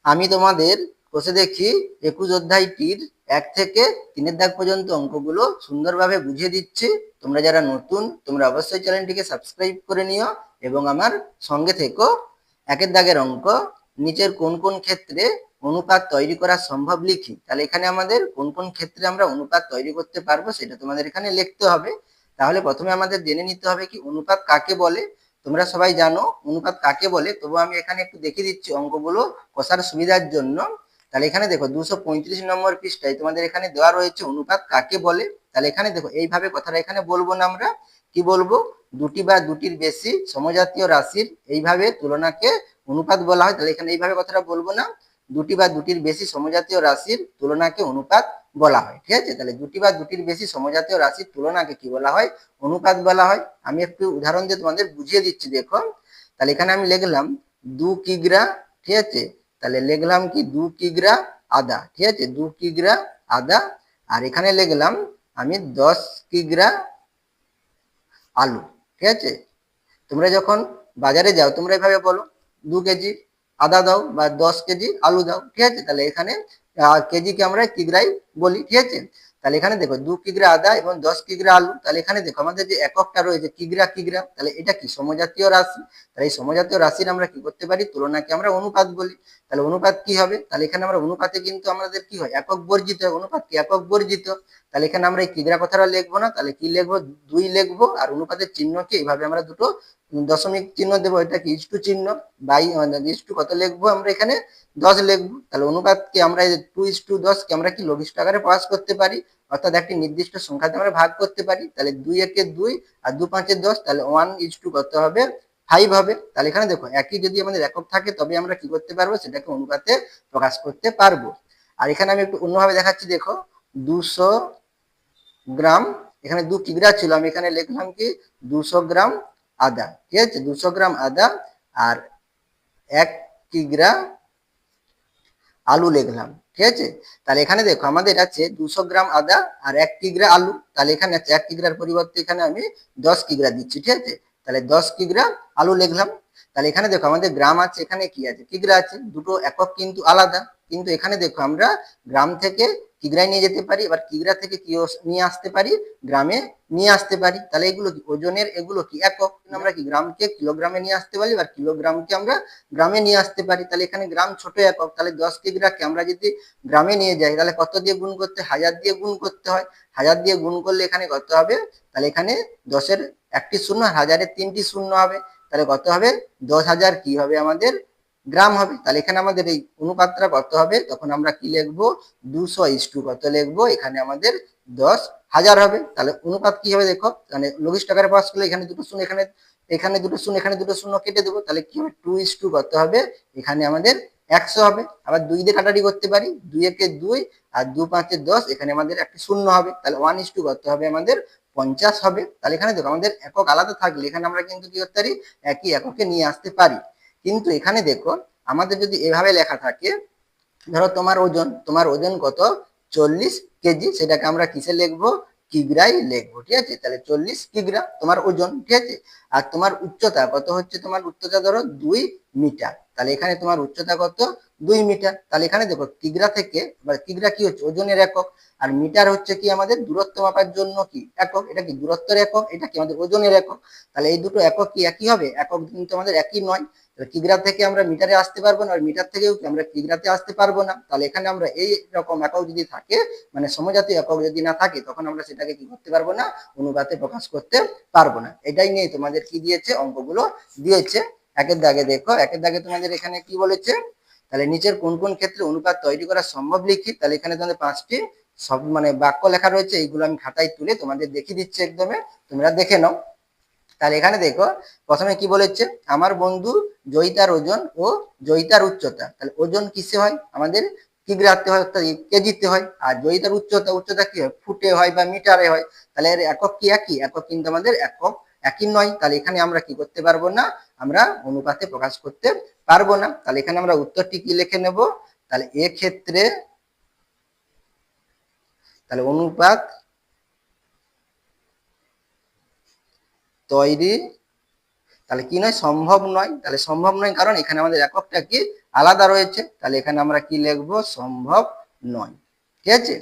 আমি তোমাদের কোষে দেখি 21 অধ্যায়টির 1 থেকে 3 দাগ পর্যন্ত অঙ্কগুলো সুন্দরভাবে বুঝিয়ে দিচ্ছি। তোমরা যারা নতুন তোমরা অবশ্যই চ্যানেলটিকে সাবস্ক্রাইব করে নিও এবং আমার সঙ্গে থেকো। 1 দাগের অঙ্ক, নিচের কোন কোন ক্ষেত্রে অনুপাত তৈরি করা সম্ভব লিখি। তাহলে এখানে আমাদের কোন কোন ক্ষেত্রে আমরা অনুপাত তৈরি করতে পারবো সেটা তোমাদের এখানে লিখতে হবে। তাহলে প্রথমে আমাদের জেনে নিতে হবে কি অনুপাত কাকে বলে। তোমরা সবাই জানো অনুপাত কাকে বলে, তবু আমি এখানে একটু দেখিয়ে দিচ্ছি অঙ্কগুলো কষার সুবিধার জন্য। তাহলে এখানে দেখো 235 নম্বর পৃষ্ঠায় তোমাদের এখানে দেওয়া রয়েছে অনুপাত কাকে বলে। তাহলে এখানে দেখো এইভাবে কথাটা এখানে বলবো না, আমরা কি বলবো, দুটি বা দুটির বেশি সমজাতীয় রাশির এইভাবে তুলনাকে অনুপাত বলা হয়। তাহলে এখানে এইভাবে কথাটা বলবো না, দুটি বা দুটির বেশি সমজাতীয় রাশির তুলনাকে অনুপাত বলা হয়। ঠিক আছে, তাহলে দুটি বা দুটির বেশি সমজাতীয় রাশির তুলনাকে কি বলা হয়, অনুপাত বলা হয়। আমি একটু উদাহরণ দিয়ে তোমাদের বুঝিয়ে দিচ্ছি দেখো। তাহলে এখানে আমি লিখলাম 2 কিগ্রা, ঠিক আছে, তাহলে লিখলাম কি 2 কিগ্রা আদা, ঠিক আছে, 2 কিগ্রা আদা। আর এখানে লিখলাম আমি 10 কিগ্রা আলু। ঠিক আছে, তোমরা যখন বাজারে যাও তোমরা এভাবে বলো 2 কেজি আদা দাও বা 10 কেজি আলু দাও। ঠিক আছে, তাহলে এখানে কেজিকে আমরা কিগ্রাই বলি। ঠিক আছে, তাহলে এখানে দেখো 2 কিগ্রা আদা এবং 10 কিগ্রা আলু। তাহলে এখানে দেখো আমাদের যে এককটা রয়েছে কিগ্রা কিগ্রা, তাহলে এটা কি সমজাতীয় রাশি। তাহলে এই সমজাতীয় রাশির আমরা কি করতে পারি, তুলনাকে আমরা অনুপাত বলি। তাহলে অনুপাত কি হবে, তাহলে এখানে আমরা অনুপাতে কিন্তু আমাদের কি হয়, একক বর্জিত হয়। অনুপাত কি একক বর্জিত। তাহলে এখানে আমরা এই কিগ্রা কথাটা লিখবো না, তাহলে কি লিখবো, 2 লিখবো। আর অনুপাতের চিহ্ন কি এইভাবে আমরা দুটো দশমিক চিহ্ন দেবো, এটা কি ইস্টু চিহ্ন। বাই ইস্টু কত লিখবো আমরা এখানে 10 লিখবো। তাহলে অনুপাতকে আমরা 2:10 কে আমরা কি লঘিষ্ঠ আকারে প্রকাশ করতে পারি, অর্থাৎ একটি নির্দিষ্ট সংখ্যাতে আমরা ভাগ করতে পারি। তাহলে 2 একে 2 আর 2 5 10, তাহলে 1:2 কত হবে, 5 হবে। তাহলে এখানে দেখো একই যদি আমাদের একক থাকে তবে আমরা কি করতে পারবো, সেটাকে অনুপাতে প্রকাশ করতে পারবো। আর এখানে আমি একটু অন্যভাবে দেখাচ্ছি দেখো, 200 গ্রাম, এখানে 2 কিগ্রা ছিল, আমি এখানে লিখলাম কি 200 গ্রাম আদা। ঠিক আছে, 200 গ্রাম আদা আর 1 কিগ্রা আলু লিখলাম। ঠিক আছে, তাহলে এখানে দেখো আমাদের আছে 200 গ্রাম আদা আর 1 কিগ্রা আলু। তাহলে এখানে আছে 1 কিগ্রার পরিবর্তে এখানে আমি 10 কিগ্রা দিচ্ছি। ঠিক আছে, তাহলে 10 কিগ্রা আলু লিখলাম। তাহলে এখানে দেখো আমাদের গ্রাম আছে, এখানে কি আছে, কিগ্রা আছে, দুটো একক কিন্তু আলাদা। কিন্তু এখানে দেখো আমরা গ্রাম থেকে কিগ্রায় নিয়ে যেতে পারি, এবার কিগ্রা থেকে কি নিয়ে আসতে পারি, গ্রামে নিয়ে আসতে পারি। তাহলে এগুলো কি ওজনের, এগুলো কি একক, আমরা কি গ্রামকে কিলোগ্রামে নিয়ে আসতে পারি, আর কিলোগ্রামকে আমরা গ্রামে নিয়ে আসতে পারি। তাহলে এখানে গ্রাম ছোট একক, তাহলে 10 কিগ্রাকে আমরা যদি গ্রামে নিয়ে যাই তাহলে কত দিয়ে গুণ করতে, 1000 দিয়ে গুণ করতে হয়। 1000 দিয়ে গুণ করলে এখানে কত হবে, তাহলে এখানে 10-এর একটি শূন্য, 1000-এর 3টি শূন্য হবে। তাহলে কত হবে, 10,000 কি হবে আমাদের গ্রাম হবে। তাহলে এখানে আমাদের এই অনুপাতটা কত হবে, তখন আমরা কি লিখবো, 200 কত লিখবো, এখানে আমাদের 10,000 হবে। তাহলে অনুপাত কি হবে দেখো, মানে লঘিষ্ঠ আকারে প্রকাশ করলে এখানে দুটো শূন্য, এখানে এখানে দুটো শূন্য, এখানে দুটো শূন্য কেটে দেবো। তাহলে কি হবে, 2:, কত হবে, এখানে আমাদের 100 হবে। আবার 2 দিয়ে কাটাকাটি করতে পারি, 2 একে 2 আর 2 5 10, এখানে আমাদের একটি শূন্য হবে। তাহলে 1:, কত হবে আমাদের 50 হবে। তাহলে এখানে দেখো আমাদের একক আলাদা থাকলে এখানে আমরা কিন্তু কি করতে পারি, একই এককে নিয়ে আসতে পারি। কিন্তু এখানে দেখো আমাদের যদি এভাবে লেখা থাকে, ধরো তোমার ওজন কত, 40 কেজি, সেটাকে আমরা কিসে লিখবো, কিগ্রাই লিখবো। ঠিক আছে, তাহলে 40 কিগ্রা তোমার ওজন। ঠিক আছে, আর তোমার উচ্চতা কত হচ্ছে, তোমার উচ্চতা ধরো 2 মিটার। তাহলে এখানে তোমার উচ্চতা কত, 2 মিটার। তাহলে এখানে দেখো কিগ্রা থেকে, কিগ্রা কি হচ্ছে ওজনের একক, আর মিটার হচ্ছে কি আমাদের দূরত্ব মাপার জন্য কি একক, এটা কি দূরত্বের একক, এটা কি আমাদের ওজনের একক। তাহলে এই দুটো একক কি একই হবে, একক কিন্তু আমাদের একই নয়। কিগ্রা থেকে আমরা মিটারে আসতে পারবো না, আর মিটার থেকেও আমরা কিগ্রাতে আসতে পারবো না। তাহলে এখানে আমরা এই রকম একক যদি থাকে, মানে সমজাতীয় একক যদি না থাকে, তখন আমরা সেটাকে কি করতে পারবো না, অনুপাতে প্রকাশ করতে পারবো না। এটাই নিয়ে তোমাদের কি দিয়েছে, অঙ্কগুলো দিয়েছে। 1-এর দাগে দেখো, 1-এর দাগে তোমাদের এখানে কি বলেছে, তাহলে নিচের কোন কোন ক্ষেত্রে অনুপাত তৈরি করা সম্ভব লিখি। তাহলে এখানে তোমাদের 5টি সব মানে বাক্য লেখা রয়েছে, এইগুলো আমি খাতায় তুলে তোমাদের দেখিয়ে দিচ্ছি একদমে, তোমরা দেখে নাও। তাহলে এখানে দেখো প্রথমে কি বলেছে, আমার বন্ধু জয়িতার ওজন ও জয়িতার উচ্চতা। তাহলে ওজন কিসে হয়, আমাদের কিগ্রাতে হয়, অর্থাৎ কেজিতে হয়। আর জয়িতার উচ্চতা, উচ্চতা কি হয়, ফুটে হয় বা মিটারে হয়। তাহলে এর একক কি একই, একক কিন্তু আমাদের একক একই নয়। তাহলে এখানে আমরা কি করতে পারবো না, আমরা অনুপাতে প্রকাশ করতে পারবো না। তাহলে এখানে আমরা উত্তরটি কি লিখে নেব, তাহলে এক্ষেত্রে তাহলে অনুপাত তৈরি, তাহলে কি নয়, সম্ভব নয়। তাহলে সম্ভব নয় কারণ এখানে আমাদের এককটা কি আলাদা রয়েছে, তাহলে এখানে আমরা কি লিখবো, সম্ভব নয়। ঠিক আছে।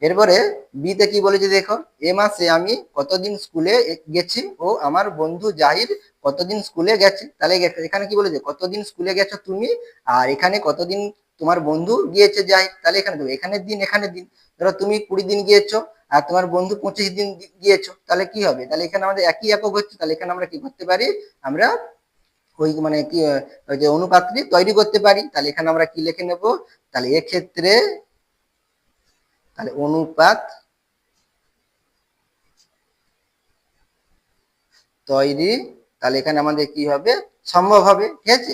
এরপরে বিতে কি বলেছে দেখো, এ মাসে আমি কতদিন স্কুলে গেছি ও আমার বন্ধু জাহির কতদিন স্কুলে গেছে। তাহলে এখানে কি বলেছে, কতদিন স্কুলে গেছো তুমি, আর এখানে কতদিন তোমার বন্ধু গিয়েছে জাহির। তাহলে এখানে দেখো, এখানে দিন এখানে দিন, ধরো তুমি 20 দিন গিয়েছো আর তোমার বন্ধু 25 দিন গিয়েছো, তাহলে কি হবে, তাহলে এখানে আমাদের একই একক হচ্ছে, তাহলে এখানে আমরা কি করতে পারি, আমরা ওই মানে কি ওই যে অনুপাতটি তৈরি করতে পারি। তাহলে এখানে আমরা কি লিখে নেব, তাহলে এক্ষেত্রে তাহলে অনুপাত তৈরি, তাহলে এখানে আমাদের কি হবে, সম্ভব হবে। ঠিক আছে।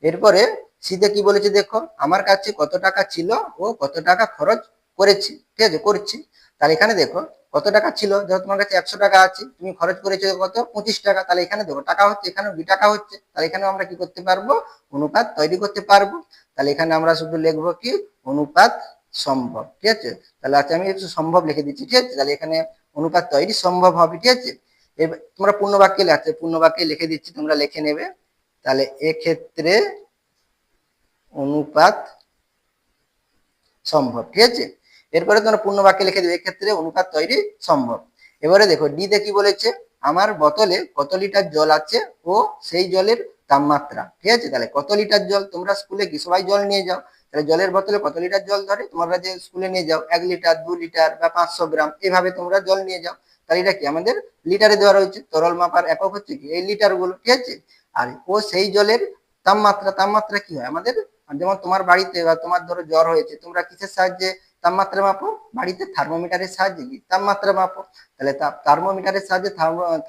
এরপরে সিতে কি বলেছে দেখো, আমার কাছে কত টাকা ছিল ও কত টাকা খরচ করেছি। ঠিক আছে, করছি। তাহলে এখানে দেখো কত টাকা ছিল, ধরো তোমার কাছে 100 টাকা আছে, তুমি খরচ করেছো কত, 25 টাকা। তাহলে এখানে দেখো টাকা হচ্ছে, এখানে 2 টাকা হচ্ছে, তাহলে এখানে আমরা কি করতে পারবো, অনুপাত তৈরি করতে পারবো। তাহলে এখানে আমরা শুধু লিখবো কি, অনুপাত সম্ভব। ঠিক আছে। তাহলে আচ্ছা আমি একটু সম্ভব লিখে দিচ্ছি। ঠিক আছে। তাহলে এখানে অনুপাত তৈরি সম্ভব হবে। ঠিক আছে। এবার তোমরা পূর্ণ বাক্যে লিখতে, পূর্ণ বাক্যে লিখে দিচ্ছি, তোমরা লিখে নেবে। তাহলে এক্ষেত্রে অনুপাত সম্ভব। ঠিক আছে। এরপরে তোমরা পূর্ণ বাক্যে লিখে দেবে, এক্ষেত্রে অনুপাত তৈরি সম্ভব। এবারে দেখো ডিতে কি বলেছে, আমার বোতলে কত লিটার জল আছে ও সেই জলের তাপমাত্রা। ঠিক আছে। তাহলে কত লিটার জল, তোমরা স্কুলে কি সবাই জল নিয়ে যাও, তাহলে জলের বোতলে কত লিটার জল ধরে, তোমরা যে স্কুলে নিয়ে যাও 1 লিটার 2 লিটার বা 500 গ্রাম, এভাবে তোমরা জল নিয়ে যাও। তাহলে এটা কি আমাদের লিটারে দেওয়া রয়েছে, তরল মাপার একক হচ্ছে কি এই লিটার গুলো। ঠিক আছে। আর ও সেই জলের তাপমাত্রা, তাপমাত্রা কি হয় আমাদের, যেমন তোমার বাড়িতে বা তোমার ধরো জ্বর হয়েছে, তোমরা কিসের সাহায্যে তাপমাত্রা মাপো, বাড়িতে থার্মোমিটারের সাহায্যে কি তাপমাত্রা মাপো। তাহলে থার্মোমিটারের সাহায্যে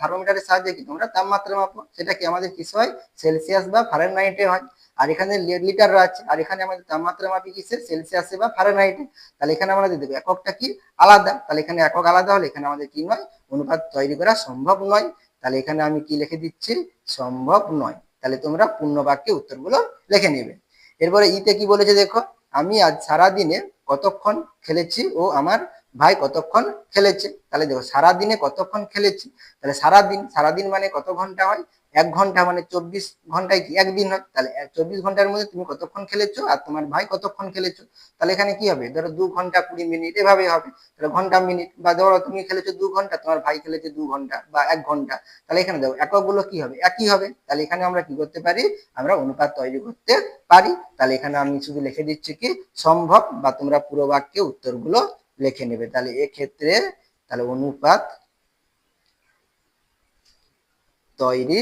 থার্মোমিটারের সাহায্যে কি তোমরা তাপমাত্রা মাপো, সেটা কি আমাদের কিস হয়, সেলসিয়াস বা ফারেনহাইটে হয়। আর এখানে লিটার আছে, আর এখানে আমাদের তাপমাত্রা মাপি কিসে, সেলসিয়াসে বা ফারেনহাইটে। তাহলে এখানে আমরা দেখবো এককটা কি আলাদা, তাহলে এখানে একক আলাদা হলে এখানে আমাদের কি নয়, অনুপাত তৈরি করা সম্ভব নয়। তাহলে এখানে আমি কি লিখে দিচ্ছি, সম্ভব নয়। তাহলে তোমরা পূর্ণ বাক্যে উত্তরগুলো লিখে নেবে। এরপরে ইতে কি বলেছে দেখো, আমি আজ সারা দিনে কতক্ষণ খেলেছি ও আমার ভাই কতক্ষণ খেলেছে। তাহলে দেখো সারাদিনে কতক্ষণ খেলেছি, তাহলে সারাদিন, সারাদিন মানে কত ঘন্টা হয়, 1 ঘন্টা, মানে 24 ঘন্টায় কি একদিন হয়। তাহলে 24 ঘন্টার মধ্যে তুমি কতক্ষণ খেলেছো আর তোমার ভাই কতক্ষণ খেলেছো। তাহলে এখানে কি হবে, ধরো 2 ঘন্টা 20 মিনিট, এভাবে হবে। তাহলে ঘন্টা মিনিট, বা ধরো তুমি খেলেছো 2 ঘন্টা, তোমার ভাই খেলেছে 2 ঘন্টা বা 1 ঘন্টা। তাহলে এখানে দেখো একক গুলো কি হবে, একই হবে। তাহলে এখানে আমরা কি করতে পারি, আমরা অনুপাত তৈরি করতে পারি। তাহলে এখানে আমি শুধু লিখে দিচ্ছি কি সম্ভব, বা তোমরা পুরো বাক্যে উত্তরগুলো লিখে নেবে। তাহলে এক্ষেত্রে তাহলে অনুপাত তৈরি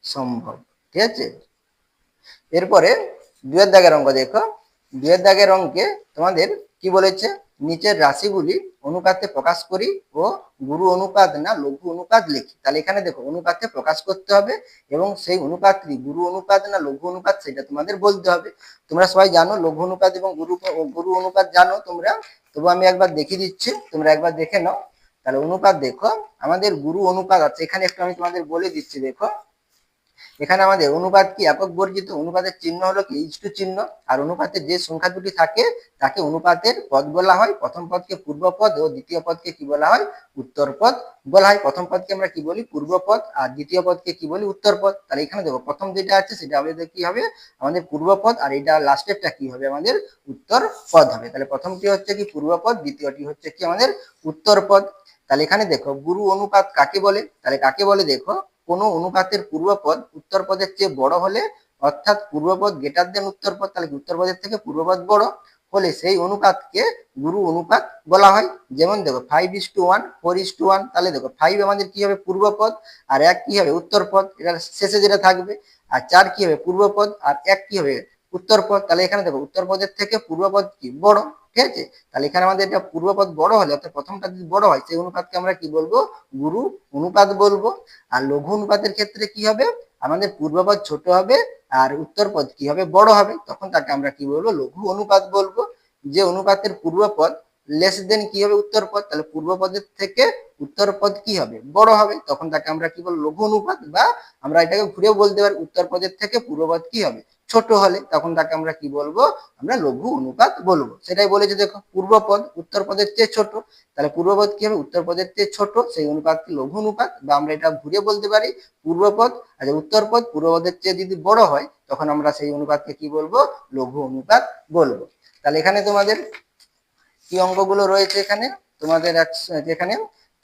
সম্ভব। ঠিক আছে। এরপরে 2 দাগের অঙ্ক দেখো, 2 দাগের অঙ্কে তোমাদের কি বলেছে, নিচের রাশিগুলি অনুপাতে প্রকাশ করি ও গুরু অনুপাত না লঘু অনুপাত লিখি। তাহলে এখানে দেখো অনুপাতে প্রকাশ করতে হবে এবং সেই অনুপাতটি গুরু অনুপাত না লঘু অনুপাত সেটা তোমাদের বলতে হবে। তোমরা সবাই জানো লঘু অনুপাত এবং গুরু অনুপাত জানো তোমরা, তবু আমি একবার দেখিয়ে দিচ্ছি, তোমরা একবার দেখে নাও। তাহলে অনুপাত দেখো, আমাদের গুরু অনুপাত আছে, এখানে একটু আমি তোমাদের বলে দিচ্ছি। দেখো এখানে আমাদের অনুপাত কি একক বর্জিত, অনুপাতের চিহ্ন হলো কি ইস্টু চিহ্ন, আর অনুপাতের যে সংখ্যা দুটি থাকে তাকে অনুপাতের পদ বলা হয়। প্রথম পদকে পূর্ব পদ ও দ্বিতীয় পদকে কি বলা হয়, উত্তর পদ বলা হয়। প্রথম পদকে আমরা কি বলি, পূর্ব পদ, আর দ্বিতীয় পদকে কি বলি, উত্তর পদ। তাহলে এখানে দেখো প্রথম যেটা আছে সেটা আমাদের কি হবে, আমাদের পূর্ব পদ, আর এটা লাস্টেরটা কি হবে, আমাদের উত্তর পদ হবে। তাহলে প্রথমটি হচ্ছে কি পূর্ব পদ, দ্বিতীয়টি হচ্ছে কি আমাদের উত্তর পদ। তাহলে এখানে দেখো গুরু অনুপাত কাকে বলে, তাহলে কাকে বলে দেখো, কোনো অনুপাতের পূর্বপদ উত্তরপদের চেয়ে বড় হলে, অর্থাৎ পূর্বপদ গ্রেটার দেন উত্তরপদ, তাহলে উত্তরপদের থেকে পূর্বপদ বড় হলে সেই অনুপাতকে গুরু অনুপাত বলা হয়। যেমন দেখো 5:1, 4:1, তাহলে দেখো 5 আমাদের কি হবে পূর্বপদ, আর 1 কি হবে উত্তরপদ, এটা শেষে যেটা থাকবে। আর 4 কি হবে পূর্বপদ, আর 1 কি হবে উত্তরপদ। তাহলে এখানে দেখো উত্তরপদের থেকে পূর্বপদ কি বড়। ঠিক আছে। তাহলে এখানে আমাদের এটা পূর্বপদ বড় হলে, অর্থাৎ প্রথমটা যদি বড় হয়, সেই অনুপাতকে আমরা কি বলবো, গুরু অনুপাত বলবো। আর লঘু অনুপাতের ক্ষেত্রে কি হবে, আমাদের পূর্বপদ ছোট হবে আর উত্তরপদ কি হবে, বড় হবে, তখন তাকে আমরা কি বলবো, লঘু অনুপাত বলবো। যে অনুপাতের পূর্বপদ লেস দেন কি হবে উত্তরপদ, তাহলে পূর্বপদের থেকে উত্তরপদ কি হবে, বড় হবে, তখন তাকে আমরা কি বলবো, লঘু অনুপাত। বা আমরা এটাকে ঘুরেও বলতে পারি, উত্তরপদের থেকে পূর্বপদ কি হবে, ছোট হলে, তখন তাকে আমরা কি বলবো, আমরা লঘু অনুপাত বলবো। সেটাই বলেছে দেখো, পূর্বপদ উত্তরপদের চেয়ে ছোট, তাহলে পূর্বপদ কি হবে, উত্তরপদের চেয়ে ছোট, সেই অনুপাতকে লঘু অনুপাত। বা আমরা এটা ঘুরে বলতে পারি, পূর্বপদ আচ্ছা উত্তরপদ পূর্বপদের চেয়ে যদি বড় হয় তখন আমরা সেই অনুপাতকে কি বলবো, লঘু অনুপাত বলবো। তাহলে এখানে তোমাদের কি অঙ্কগুলো রয়েছে, এখানে তোমাদের এখানে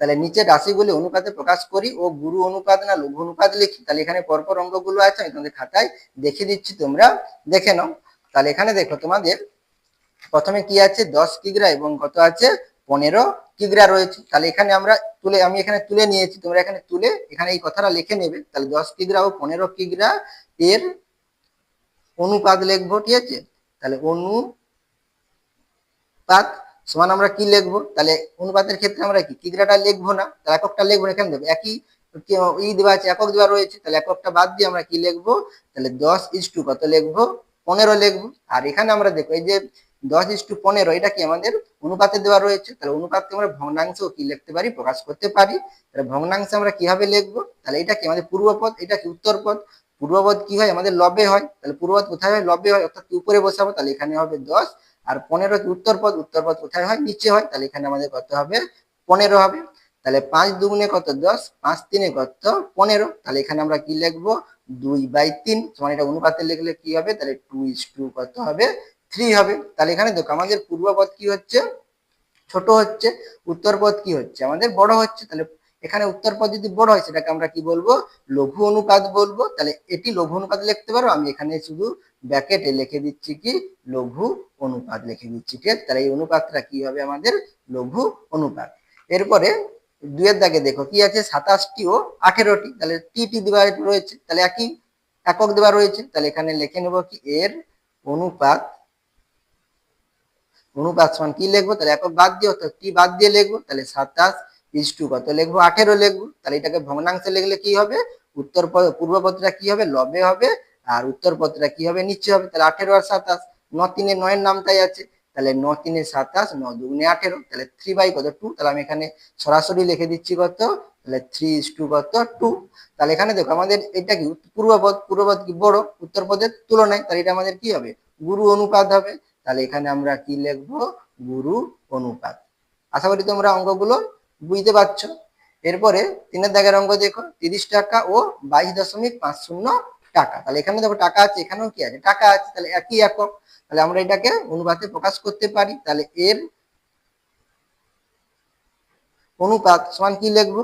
তাহলে নিচে রাশিগুলি অনুপাতে প্রকাশ করি ও গুরু অনুপাত না লঘু অনুপাত লিখি। তাহলে এখানে পরপর অঙ্কগুলো আছে, আমি তোমাদের খাতায় দেখিয়ে দিচ্ছি, তোমরা দেখে নাও। তাহলে এখানে দেখো তোমাদের প্রথমে কি আছে, 10 কিগ্রা এবং কত আছে, 15 কিগ্রা রয়েছে। তাহলে এখানে আমি এখানে তুলে নিয়েছি, তোমরা এখানে তুলে এখানে এই কথাটা লিখে নেবে। তাহলে 10 কিগ্রা ও 15 কিগ্রা এর অনুপাত লিখবো, ঠিক আছে। তাহলে অনুপাত সমান আমরা কি লিখবো, তাহলে অনুপাতের ক্ষেত্রে আমরা কি কিগ্রাটা লিখবো না, তাহলে এককটা লিখবো। এখানে দেখো একই দেওয়া আছে, একক দেওয়া রয়েছে, তাহলে এককটা বাদ দিয়ে আমরা কি লিখবো, তাহলে 10 কত লিখবো, 15 লিখবো। আর এখানে আমরা দেখো এই যে 10:15 এটা কি আমাদের অনুপাতে দেওয়া রয়েছে, তাহলে অনুপাতকে আমরা ভগ্নাংশেও কি লিখতে পারি, প্রকাশ করতে পারি। তাহলে ভগ্নাংশে আমরা কিভাবে লিখবো, তাহলে এটা কি আমাদের পূর্বপদ, এটা কি উত্তরপদ। পূর্বপদ কি হয়, আমাদের লবে হয়, তাহলে পূর্বপদ কোথায় হয়, লবে হয়, অর্থাৎ উপরে বসাবো, তাহলে এখানে হবে 10। আর 15 কি উত্তরপদ, উত্তরপদ কোথায় হয়, নিচে হয়, তাহলে এখানে আমাদের কত হবে, 15 হবে। তাহলে 5 দুগুণে কত 10, 5 তিনে কত 15, তাহলে এখানে আমরা কি লিখবো, 2/3 সমান এটা অনুপাতে লিখলে কি হবে, তাহলে 2:2 কত হবে, 3 হবে। তাহলে এখানে দেখো আমাদের পূর্বপদ কি হচ্ছে, ছোট হচ্ছে, উত্তরপদ কি হচ্ছে, আমাদের বড় হচ্ছে। তাহলে এখানে উত্তরপদ যদি বড় হয় সেটাকে আমরা কি বলবো, লঘু অনুপাত বলবো। তাহলে এটি লঘু অনুপাত লিখতে পারো, আমি এখানে শুধু ব্র্যাকেটে লিখে দিচ্ছি কি লঘু অনুপাত লিখে দিচ্ছি, ঠিক আছে। তাহলে এই অনুপাতটা কি হবে আমাদের লঘু অনুপাত। এরপরে 2 এর দাগে দেখো কি আছে, 27টি ও 18টি, তাহলে টি দেওয়া রয়েছে, তাহলে একই একক দেওয়া রয়েছে, তাহলে এখানে লিখে নেবো কি এর অনুপাত সমান কি লিখবো, তাহলে একক বাদ দিয়ে অর্থাৎ টি বাদ দিয়ে লিখবো, তাহলে 27 কত লিখবো, 18 লিখবো। তাহলে এটাকে ভগ্নাংশে লিখলে কি হবে, পূর্বপদটা কি হবে, লবে হবে, আর উত্তরপদটা কি হবে, নিচে হবে। তাহলে 18 আর 27, 9 3 9 নামটাই আছে, তাহলে 9 3 27, 9 2 18, তাহলে 3 কত 2, তাহলে আমি এখানে সরাসরি লিখে দিচ্ছি কত, তাহলে 3 কত 2। তাহলে এখানে দেখো আমাদের এটা কি পূর্বপদ কি বড় উত্তরপদের তুলনায়, তাহলে এটা আমাদের কি হবে, গুরু অনুপাত হবে। তাহলে এখানে আমরা কি লিখবো, গুরু অনুপাত। আশা করি তোমরা অঙ্কগুলো বুঝতে পারছো। এরপরে 3 এর দাগের অঙ্ক দেখো, 30 টাকা ও 22.50 টাকা। তাহলে এখানে দেখো টাকা আছে, এখানেও কি আছে, টাকা আছে, তাহলে একই একক, তাহলে আমরা এটাকে অনুপাতে প্রকাশ করতে পারি। তাহলে এর অনুপাত সমান কি লিখবো,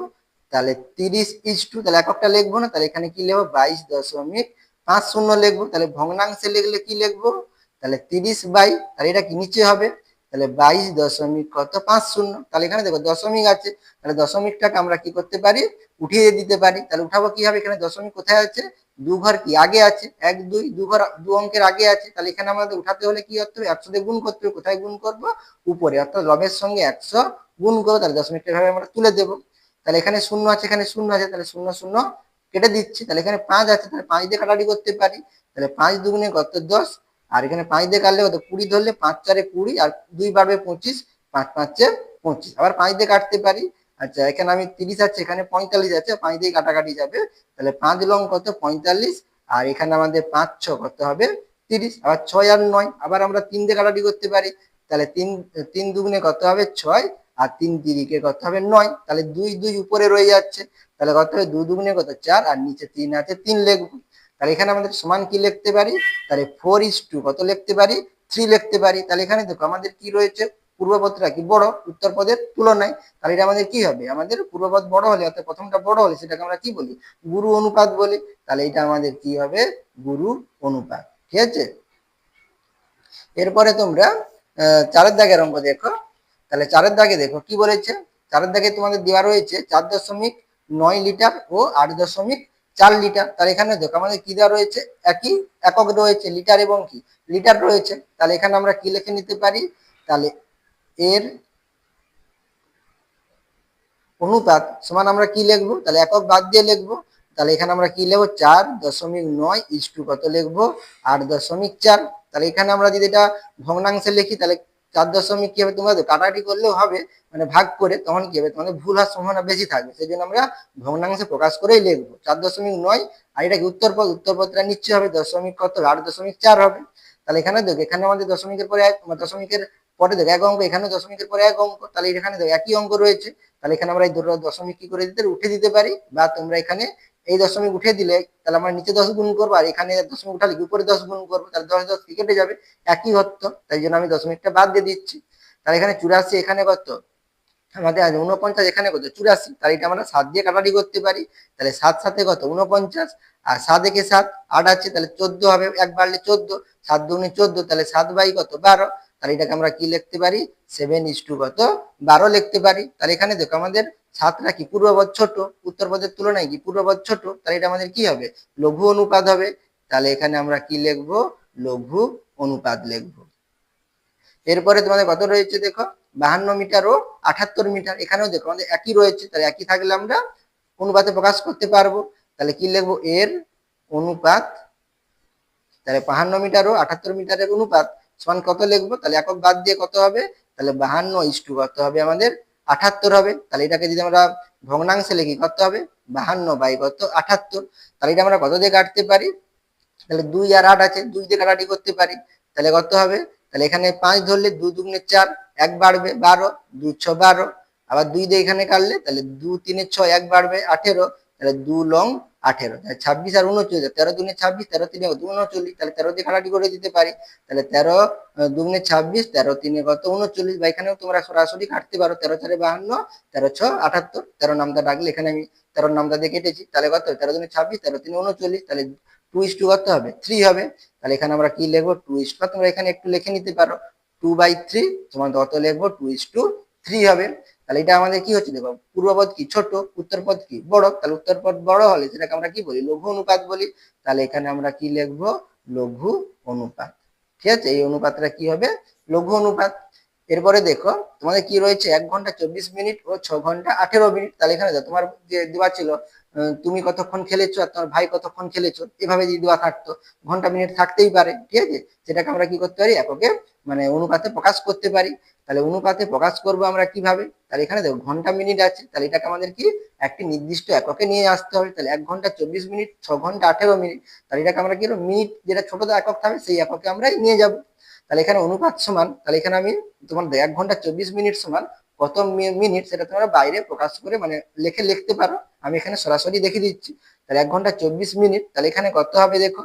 তাহলে 30:2, তাহলে এককটা লিখবো না, তাহলে এখানে কি লিখবো, 22.50 লিখবো। তাহলে ভগ্নাংশে লিখলে কি লিখবো, তাহলে 30 তাহলে এটা কি নিচে হবে, তাহলে 22.50। তাহলে এখানে দেখো দশমিক আছে, তাহলে দশমিকটাকে আমরা কি করতে পারি, উঠিয়ে দিতে পারি। তাহলে উঠাবো কি হবে, এখানে দশমিক কোথায় আছে, দু ঘর কি আগে আছে, 1 2 দু ঘর দু অঙ্কের আগে আছে। তাহলে এখানে আমাদের উঠাতে হলে কি করতে হবে, 100 দিয়ে গুণ করতে হবে। কোথায় গুণ করবো, উপরে, অর্থাৎ লবের সঙ্গে 100 গুণ করো, তাহলে দশমিকটা ভাবে আমরা তুলে দেবো। তাহলে এখানে শূন্য আছে, এখানে শূন্য আছে, তাহলে শূন্য শূন্য কেটে দিচ্ছি। তাহলে এখানে 5 আছে, তাহলে 5 দিয়ে কাটাকাটি করতে পারি। তাহলে 5 দুগুণে কত 10, আর এখানে 5 দিয়ে কাটলে কত 20 ধরলে, 5 4 20, আর 2 বাড়বে 25, 5 5 25, আবার 5 দিয়ে কাটতে পারি। আচ্ছা এখানে আমি 30 আছে, এখানে 45 আছে, 5 দিয়ে কাটাকাটি যাবে, তাহলে 5 লং কত 45, আর এখানে আমাদের 5 6 কত হবে 30, আবার 6 আর 9, আবার আমরা 3 দিয়ে কাটাকাটি করতে পারি। তাহলে 3 দুগুণে কত হবে 6, আর 3 তিরিকে কত হবে 9, তাহলে 2 2 উপরে রয়ে যাচ্ছে, তাহলে কত হবে 2 দুগুণে কত 4, আর নিচে 3 আছে 3 লিখবো। তাহলে এখানে আমাদের সমান কি লিখতে পারি, তাহলে 4:2 কত লিখতে পারি, 3 লিখতে পারি। তাহলে এখানে দেখো আমাদের কি রয়েছে, পূর্বপদটা কি বড় উত্তরপদের তুলনায়, তাহলে এটা আমাদের কি হবে, আমাদের পূর্বপদ বড় হলে অর্থাৎ প্রথমটা বড় হলে সেটাকে আমরা কি বলি, গুরু অনুপাত বলি। তাহলে এটা আমাদের কি হবে, গুরু অনুপাত, ঠিক আছে। এরপরে তোমরা 4 এর দাগের অঙ্ক দেখো। তাহলে 4 এর দাগে দেখো কি বলেছে, 4 এর দাগে তোমাদের দেওয়া রয়েছে 4.9 লিটার ও 8.4 লিটার। তাহলে এখানে দেখো আমাদের কি দেওয়া রয়েছে, একই একক রয়েছে, লিটার এবং কি লিটার রয়েছে। তাহলে এখানে আমরা কি লিখে নিতে পারি, তাহলে এর অনুপাত সমান আমরা কি লিখবো, তাহলে একক বাদ দিয়ে লিখবো। তাহলে এখানে আমরা কি লিখবো, 4.9 কত লিখবো, 8.4। তাহলে এখানে আমরা যদি এটা ভগ্নাংশে লিখি, তাহলে 4 কি হবে, তোমরা কাটাকাটি করলেও হবে, মানে ভাগ করে, তখন কি হবে তোমাদের ভুল হওয়ার সম্ভাবনা বেশি থাকবে, সেই জন্য আমরা ভগ্নাংশে প্রকাশ করেই লিখবো 4.9। আর এটা কি উত্তরপদটা নিচ্ছে হবে দশমিক কত 8.4 হবে। তাহলে এখানে দেখো, এখানে আমাদের দশমিকের পরে দশমিকের পরে দেখো এক অঙ্ক, এখানে দশমিকের পরে এক অঙ্ক, তাহলে এখানে দেখো একই অঙ্ক রয়েছে। তাহলে এখানে আমরা এই দুটো দশমিক কি করে দিতে উঠে দিতে পারি, বা তোমরা এখানে এই দশমিক উঠে দিলে তাহলে আমরা নিচে 10 গুণ করবো, আর এখানে দশমিক উঠালে উপরে 10 গুণ করবো, তাহলে 10 10 কেটে যাবে, একই হতো, তাই জন্য আমি দশমিকটা বাদ দিয়ে দিচ্ছি। তাহলে এখানে 84, এখানে কত আমাদের 49, এখানে কত 84, তাহলে এটা আমরা 7 দিয়ে কাটাকাটি করতে পারি। তাহলে 7 7 কত 49, আর 7 একে 7, 8 আছে, তাহলে 14 হবে, এক বাড়লে 14, 7 দুগুণে 14, তাহলে 7 বাই কত 12, তাহলে এটাকে আমরা কি লিখতে পারি 7:12 কত 12 লিখতে পারি। তাহলে এখানে দেখো আমাদের 7টা কি পূর্বপদ ছোট, উত্তরপদের তুলনায় কি পূর্বপদ ছোট, তাহলে এটা আমাদের কি হবে লঘু অনুপাত হবে। তাহলে এখানে আমরা কি লিখবো লঘু অনুপাত লিখবো। এরপরে তোমাদের কত রয়েছে দেখো 52 মিটার ও 78 মিটার, এখানেও দেখো আমাদের একই রয়েছে, তাহলে একই থাকলে আমরা অনুপাতে প্রকাশ করতে পারবো। তাহলে কি লিখবো এর অনুপাত, তাহলে 52 মিটার ও 78 মিটারের অনুপাত সমান কত লিখবো, তাহলে একক বাদ দিয়ে কত হবে, তাহলে 52 কত হবে আমাদের 78 হবে। তাহলে এটাকে যদি আমরা ভগ্নাংশে লিখি কত হবে 52 বাই কত 78, তাহলে এটা আমরা কত দিয়ে কাটতে পারি, তাহলে 2 আর 8 আছে, 2 দিয়ে কাটাকাটি করতে পারি, তাহলে কত হবে, তাহলে এখানে 5 ধরলে 2 দুগুণে 4, 1 বাড়বে 12, 2 6 12, আবার 2 দিয়ে এখানে কাটলে তাহলে 2 3 6, 1 বাড়বে 18, তাহলে 2 লং 18, তাহলে 26 আর 29, 13 দুগুণে 26, 13 3 39, তাহলে 13 দিয়ে কাটাকাটি করে দিতে পারি, তাহলে 13 দুগুণে 26, 13 3 কত 39, বা এখানেও তোমরা সরাসরি কাটতে পারো, 13 4 52, 13 6 78, 13 নামটা ডাকলে এখানে আমি 13 নামটা দিয়ে কেটেছি, তাহলে কত 13 দুগুণে 26, 13 3 39, তাহলে 2:3 কত হবে 3 হবে। তাহলে এখানে আমরা কি লিখবো 2:, তোমরা এখানে একটু লিখে নিতে পারো 2/3 তোমার কত লিখবো 2:3 হবে। তাহলে এটা আমাদের কি হচ্ছে দেখো পূর্বপদ কি ছোট, উত্তরপদ কি বড়, তাহলে উত্তরপদ বড় হলে সেটাকে আমরা কি বলি লঘু অনুপাত বলি। তাহলে এখানে আমরা কি লিখবো লঘু অনুপাত, ঠিক আছে, এই অনুপাতটা কি হবে লঘু অনুপাত। এরপরে দেখো তোমাদের কি রয়েছে 1 ঘন্টা 24 মিনিট ও 6 ঘন্টা 18 মিনিট। তাহলে এখানে তোমার যে দেওয়া ছিল তুমি কতক্ষণ খেলেছো আর তোমার ভাই কতক্ষণ খেলেছো, এভাবে যদি দেওয়া থাকতো ঘন্টা মিনিট থাকতেই পারে, ঠিক আছে, সেটাকে আমরা কি করতে পারি এককে মানে অনুপাতে প্রকাশ করতে পারি। তাহলে অনুপাতে প্রকাশ করব আমরা কিভাবে, তাহলে এখানে দেখো ঘন্টা মিনিট আছে, তাহলে এটাকে আমাদের কি একটি নির্দিষ্ট এককে নিয়ে আসতে হবে। তাহলে 1 ঘন্টা 24 মিনিট 6 ঘন্টা 18 মিনিট, তাহলে এটাকে আমরা কি মিনিট যেটা ছোট একক থাকবে সেই এককে আমরা নিয়ে যাব। তাহলে এখানে অনুপাত সমান, তাহলে এখানে আমি তোমার 1 ঘন্টা 24 মিনিট সমান কত মিনিট সেটা তোমরা বাইরে প্রকাশ করে মানে লিখে লিখতে পারো, আমি এখানে সরাসরি দেখিয়ে দিচ্ছি। তাহলে 1 ঘন্টা 24 মিনিট, তাহলে এখানে কত হবে দেখো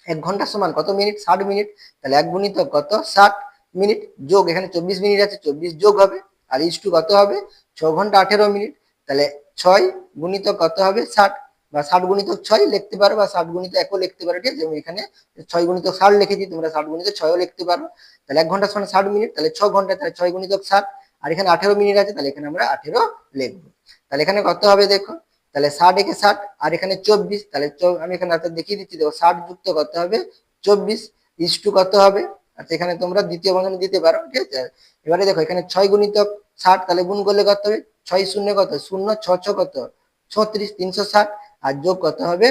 1 ঘন্টা সমান কত মিনিট 60 মিনিট, তাহলে 1 গুণিত কত 60 মিনিট যোগ এখানে 24 মিনিট আছে 24 যোগ হবে, আর ইস টু কত হবে 6 ঘন্টা 18 মিনিট, তাহলে 6 গুণিত কত হবে 60, বা 60 গুণিত 6 লিখতে পারো, বা 60 গুণিত 1 লিখতে পারো, ঠিক আছে, আমি এখানে 6 গুণিত 60 লিখেছি, তোমরা 60 গুণিত 6 লিখতে পারো। তাহলে 1 ঘন্টা সমান 60 মিনিট, তাহলে 6 ঘন্টা, তাহলে 6 গুণিত 60, আর এখানে 18 মিনিট আছে, তাহলে এখানে আমরা 18 লিখবো। তাহলে এখানে কত হবে দেখো, তাহলে 60 একে 60 আর এখানে 24, তাহলে আমি এখানে দেখিয়ে দিচ্ছি দেখো 60 যুক্ত কত হবে 24 ইস টু কত হবে, আচ্ছা এখানে তোমরা দ্বিতীয় বন্ধনী দিতে পারো, ঠিক আছে। এবারে দেখো এখানে 6 গুণিত 60, তাহলে গুণ করলে কত হবে 6 শূন্য কত 0, 6 6 কত 36, 360, আর যোগ কত হবে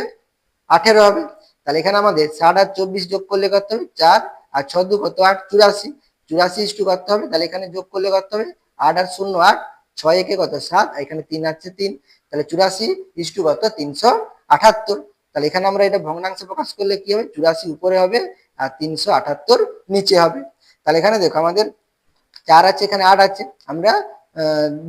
18 হবে। তাহলে এখানে আমাদের 60 আর 24 যোগ করলে কত হবে 4, আর 6 2 কত 8, 84, 84 ইস টু কত হবে, তাহলে এখানে যোগ করলে কত হবে 8 আর 0 8, 6 একে কত 7, আর এখানে 3 আছে 3, তাহলে 84 ইস টু কত 378। তাহলে এখানে আমরা এটা ভগ্নাংশে প্রকাশ করলে কি হবে 84 উপরে হবে আর 378 নিচে হবে। তাহলে এখানে দেখো আমাদের 4 আছে এখানে 8 আছে, আমরা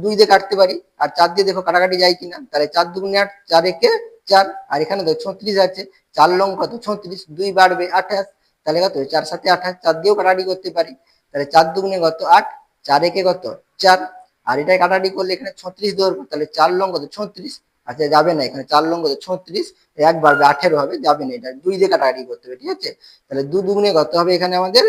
2 দিয়ে কাটতে পারি, আর 4 দিয়ে দেখো কাটাকাটি যায় কিনা, তাহলে 4 দুগুণে 8, 4 একে 4, আর এখানে দেখো 36 আছে, 4 লং কত 36, 2 বাড়বে 28, তাহলে কত 4 7 28, 4 দিয়েও কাটাকাটি করতে পারি, তাহলে 4 দুগুণে কত 8, 4 একে কত 4, আর এটা কাটাকাটি করলে এখানে 36 ধরবো, তাহলে 4 লং কত 36, আচ্ছা যাবে না, এখানে 4 লং কত 36, 1 বাড়বে 18 হবে, যাবে না, এটা 2 দিয়ে কাটাকাটি করতে হবে, ঠিক আছে। তাহলে 2 দুগুণে কত হবে এখানে আমাদের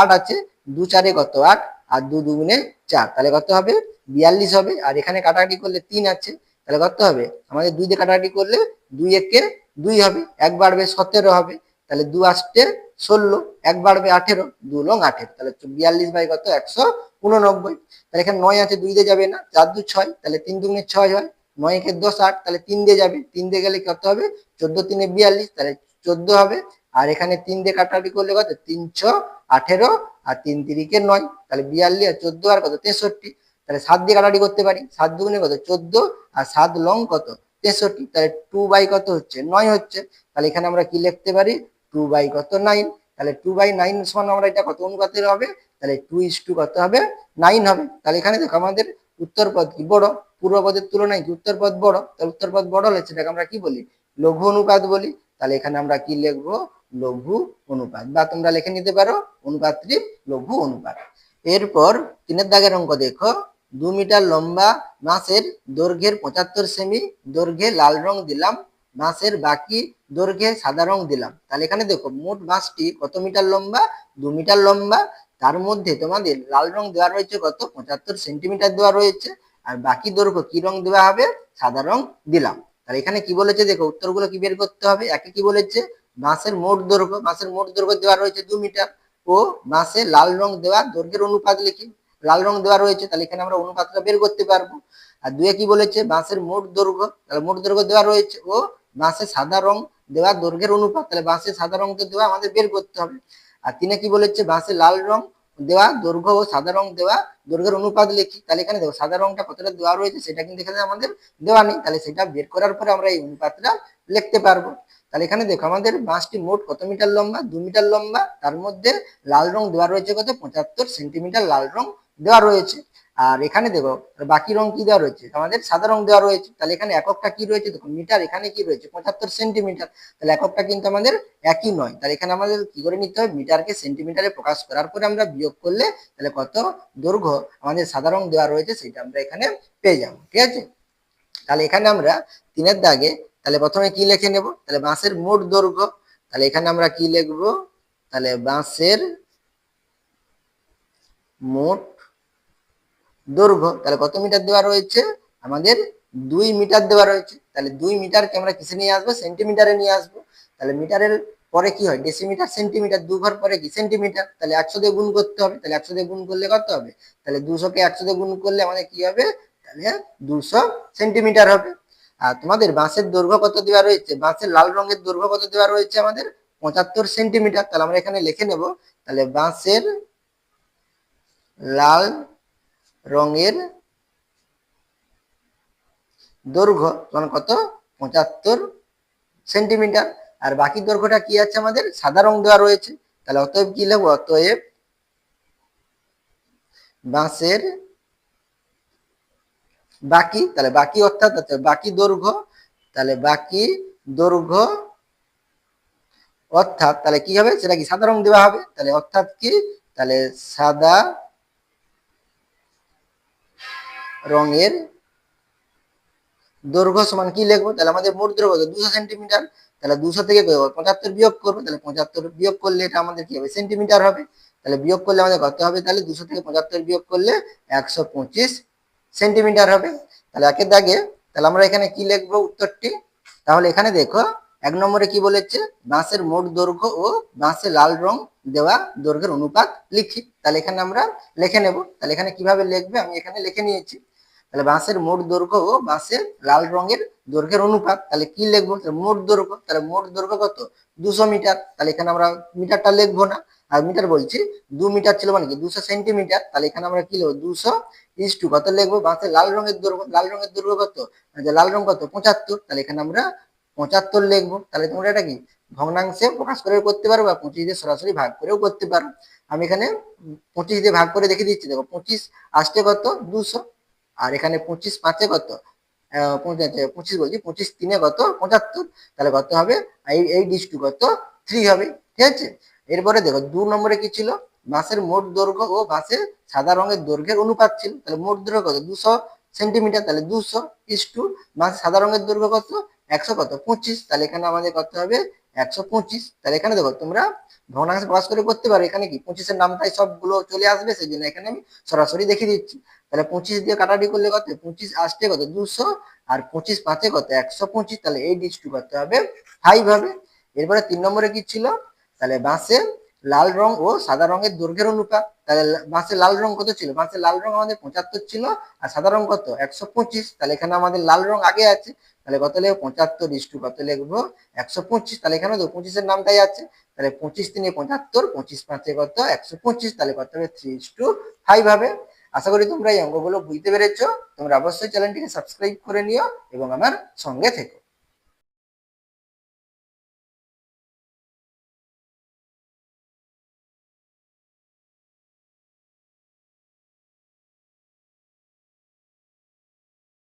8 আছে, 2 4 কত 8, আর 2 দুগুণে 4, তাহলে কত হবে 42 হবে, আর এখানে কাটাকাটি করলে 3 আছে, তাহলে কত হবে আমাদের 2 দিয়ে কাটাকাটি করলে 2 একে 2 হবে, 1 বাড়বে 17 হবে, তাহলে 2 আসতে 16, 1 বাড়বে 18, 2 লং 18, তাহলে 42 বাই কত 189। তাহলে এখানে 9 আছে 2 দিয়ে যাবে না, 4 2 6, তাহলে 3 দুগুণে 6 হয়, 9 একে 10 8, তাহলে 3 দিয়ে যাবে, 3 দিয়ে গেলে কত হবে 14 3 42, তাহলে 14 হবে, আর এখানে 3 দিয়ে কাটাকাটি করলে কত 3 6 18, আর 3 3 9, তাহলে 42 আর 14 আর কত 63, তাহলে 7 দিয়ে কাটাকাটি করতে পারি, 7 দুগুণে কত 14, আর 7 লং কত 63, তাহলে 2 বাই কত হচ্ছে 9 হচ্ছে, তাহলে এখানে আমরা কি লিখতে পারি 2 বাই কত 9, তাহলে 2/9 সমান আমরা এটা কত অনুপাতের হবে, তাহলে 2 ইস টু কত হবে 9 হবে। তাহলে এখানে দেখো আমাদের উত্তর পদ কি বড়, পূর্ব পদের তুলনায় কি উত্তর পদ বড়, তাহলে উত্তর পদ বড় হলে সেটাকে আমরা কি বলি লঘু অনুপাত বলি, তাহলে এখানে আমরা কি লিখবো, লঘু অনুপাত, বা তোমরা লিখে নিতে পারো অনুপাতটি লঘু অনুপাত। এরপর 3 দাগের অঙ্ক দেখো, 2 মিটার লম্বা বাঁশের দৈর্ঘ্যের 75 সেমি দৈর্ঘ্যে লাল রং দিলাম, বাঁশের বাকি দৈর্ঘ্যে সাদা রং দিলাম। তাহলে এখানে দেখো মোট বাঁশটি কত মিটার লম্বা, 2 মিটার লম্বা, তার মধ্যে তোমাদের লাল রং দেওয়া রয়েছে কত, 75 সেন্টিমিটার দেওয়া রয়েছে, আর বাকি দৈর্ঘ্য কি রং দেওয়া হবে, সাদা রং দিলাম। তাহলে এখানে কি বলেছে দেখো, উত্তরগুলো কি বের করতে হবে। একে কি বলেছে, বাঁশের মোট দৈর্ঘ্য, বাঁশের মোট দৈর্ঘ্য দেওয়া রয়েছে 2 মিটার, ও বাঁশে লাল রং দেওয়া দৈর্ঘ্যের অনুপাত লিখি, লাল রং দেওয়া রয়েছে, তাহলে এখানে আমরা অনুপাতটা বের করতে পারবো। আর 2 কি বলেছে, বাঁশের মোট দৈর্ঘ্য, তাহলে মোট দৈর্ঘ্য দেওয়া রয়েছে, ও বাঁশে সাদা রং দেওয়া দৈর্ঘ্যের অনুপাত, তাহলে বাঁশে সাদা রং তো দেওয়া আমাদের বের করতে হবে। আর 3 কি বলেছে, বাঁশে লাল রং দেওয়া দৈর্ঘ্য ও সাদা রং দেওয়া দৈর্ঘ্যের অনুপাত লিখি। তাহলে এখানে দেখো সাদা রংটা কতটা দেওয়া রয়েছে সেটা কিন্তু এখানে আমাদের দেওয়া নেই, তাহলে সেটা বের করার পরে আমরা এই অনুপাতটা লিখতে পারবো। তাহলে এখানে দেখো আমাদের বাঁশটি মোট কত মিটার লম্বা, 2 মিটার লম্বা, তার মধ্যে লাল রং দেওয়া রয়েছে কত, 75 সেন্টিমিটার লাল রং দেওয়া রয়েছে। আর এখানে দেখো বাকি রং কি দেওয়া রয়েছে, আমাদের সাদা রং দেওয়া রয়েছে, তাহলে এখানে এককটা কি রয়েছে দেখো মিটার, এখানে কি রয়েছে 75 সেন্টিমিটার, তাহলে এককটা কিন্তু আমাদের একই নয়, তাহলে এখানে আমাদের কি করে নিতে হবে, মিটারকে সেন্টিমিটারে প্রকাশ করার পরে আমরা বিয়োগ করলে তাহলে কত দৈর্ঘ্য আমাদের সাদা রং দেওয়া রয়েছে সেটা আমরা এখানে পেয়ে যাবো। ঠিক আছে, তাহলে এখানে আমরা 3 দাগে তাহলে প্রথমে কি লিখে নেব, তাহলে বাঁশের মোট দৈর্ঘ্য, তাহলে এখানে আমরা কি লিখবো, তাহলে বাঁশের মোট দৈর্ঘ্য, তাহলে কত মিটার দেওয়া রয়েছে, আমাদের 2 মিটার দেওয়া রয়েছে, তাহলে 2 মিটারকে আমরা কিসে নিয়ে আসবো, সেন্টিমিটারে নিয়ে আসবো। তাহলে মিটারের পরে কি হয়, ডেসিমিটার সেন্টিমিটার, 2 ঘর পরে কি সেন্টিমিটার, তাহলে 100 দিয়ে গুণ করতে হবে, তাহলে 100 দিয়ে গুণ করলে কত হবে, তাহলে 200 কে 100 দিয়ে গুণ করলে আমাদের কি হবে, তাহলে 200 সেন্টিমিটার হবে। আর তোমাদের বাঁশের দৈর্ঘ্য কত দেওয়া রয়েছে, বাঁশের লাল রঙের দৈর্ঘ্য কত দেওয়া রয়েছে আমাদের 75 সেন্টিমিটার, তাহলে আমরা এখানে লিখে নেব, তাহলে বাঁশের লাল রঙের দৈর্ঘ্য মানে কত, 75 সেন্টিমিটার, আর বাকি দৈর্ঘ্যটা কি আছে আমাদের সাদা রং দেওয়া রয়েছে, তাহলে অতএব কি লিখবো, অতএব বাঁশের বাকি, তাহলে বাকি অর্থাৎ বাকি দৈর্ঘ্য, তাহলে বাকি দৈর্ঘ্য অর্থাৎ তাহলে কি হবে, সেটা কি সাদা রং দেওয়া হবে, তাহলে অর্থাৎ কি, তাহলে সাদা রঙের দৈর্ঘ্য সমান কি লিখবো, তাহলে আমাদের মোট দৈর্ঘ্য 200 সেন্টিমিটার, তাহলে 200 থেকে 75 বিয়োগ করবো, তাহলে 75 বিয়োগ করলে এটা আমাদের কি হবে, সেন্টিমিটার হবে, তাহলে বিয়োগ করলে আমাদের কত হবে, তাহলে 200 থেকে 75 বিয়োগ করলে 125 সেন্টিমিটার হবে। তাহলে একের দাগে তাহলে আমরা এখানে কি লিখবো উত্তরটি, তাহলে এখানে দেখো 1 নম্বরে কি বলেছে, বাঁশের মোট দৈর্ঘ্য ও বাঁশে লাল রং দেওয়া দৈর্ঘ্যের অনুপাত লিখি, তাহলে এখানে আমরা লিখে নেব। তাহলে এখানে কিভাবে লিখবে, আমি এখানে লিখে নিয়েছি, তাহলে বাঁশের মোট দৈর্ঘ্য ও বাঁশের লাল রঙের দৈর্ঘ্যের অনুপাত, তাহলে কি লিখবো, মোট দৈর্ঘ্য, তাহলে মোট দৈর্ঘ্য কত 200 মিটার, তাহলে এখানে আমরা মিটারটা লিখবো না, আর মিটার বলছি 2 মিটার ছিল মানে কি 200 সেন্টিমিটার, তাহলে এখানে আমরা কি লিখবো 200 ইস টু কত লিখবো, বাঁশের লাল রঙের দৈর্ঘ্য, লাল রঙের দৈর্ঘ্য কত, লাল রং কত 75, তাহলে এখানে আমরা 75 লিখবো। তাহলে তোমরা এটা কি ভগ্নাংশে প্রকাশ করে করতে পারো, বা 25 দিয়ে সরাসরি ভাগ করেও করতে পারো। আমি এখানে 25 দিয়ে ভাগ করে দেখে দিচ্ছি, দেখো 25 আসছে কত 200, আর এখানে 25 5 কত, 25 বলছি 25 3 কত 75, তাহলে কত হবে, এই ডিস্টু কত 3 হবে। ঠিক আছে, এরপরে দেখো 2 নম্বরে কি ছিল, বাঁশের মোট দৈর্ঘ্য ও বাঁশের সাদা রঙের দৈর্ঘ্যের অনুপাত ছিল, তাহলে মোট দৈর্ঘ্য কত 200 সেন্টিমিটার, তাহলে 200 ইস টু বাঁশের সাদা রঙের দৈর্ঘ্য কত 100 কত 25, তাহলে এখানে আমাদের কত হবে 125। তাহলে এখানে দেখো তোমরা ভগ্নাংশে প্রকাশ করে করতে পারো, এখানে কি 25 এর নামটাই সবগুলো চলে আসবে, সেই জন্য এখানে আমি সরাসরি দেখিয়ে দিচ্ছি। তাহলে 25 দিয়ে কাটাকাটি করলে কত, 25 আসছে কত 200, আর 25 5 কত 125, তাহলে এই ডিস্টু করতে হবে 5 হবে। এরপরে 3 নম্বরে কি ছিল, তাহলে বাঁশের লাল রং ও সাদা রঙের দৈর্ঘ্যের অনুপাত, তাহলে বাঁশের লাল রং কত ছিল, বাঁশের লাল রং আমাদের 75 ছিল, আর সাদা রং কত 125, তাহলে এখানে আমাদের লাল রং আগে আছে, তাহলে কত লিখবো 75 ইস্টু কত লিখবো 125, তাহলে এখানে তো 25 এর নামটাই আছে, তাহলে 25 3 75, 25 5 কত 125, তাহলে কত হবে 3:5 হবে। আশা করি তোমরা এই অঙ্কগুলো বুঝতে পেরেছো, তোমরা অবশ্যই চ্যানেলটিকে সাবস্ক্রাইব করে নিও এবং আমার সঙ্গে থেকো।